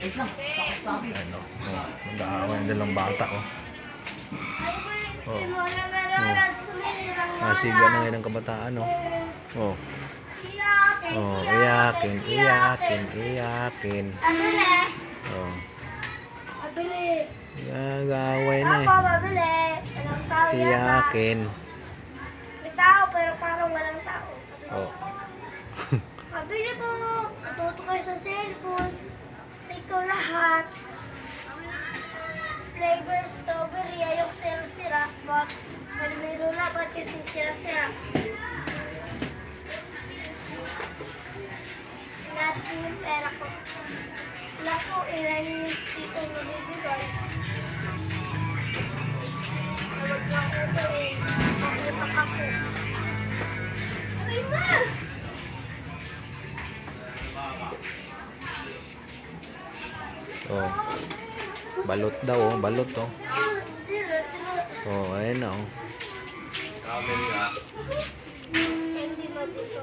Ano, oh, nag-aaway ang dalawang bata, oh. Oh. Nasiga na ngayon ang kabataan, oh. Oh. Oh, iyakin, iyakin, iyakin. Oh. Nag-aaway na eh. Iyakin. May tao pero parang walang tao. Oh. Mabili po. Natuto kayo sa cellphone. Stick ko lahat. Flavor strawberry. Ayok sira-sira. But pag nilula, ba't kasi sira-sira? Natin yung pera ko. Wala po, ilan yung stick ko nabibigay. Tawag lang ko ito eh. Makutak ako. Ay, ma! Oh. Balot daw, oh. Balot, oh. Oh, ayan na, oh. Hindi ba dito?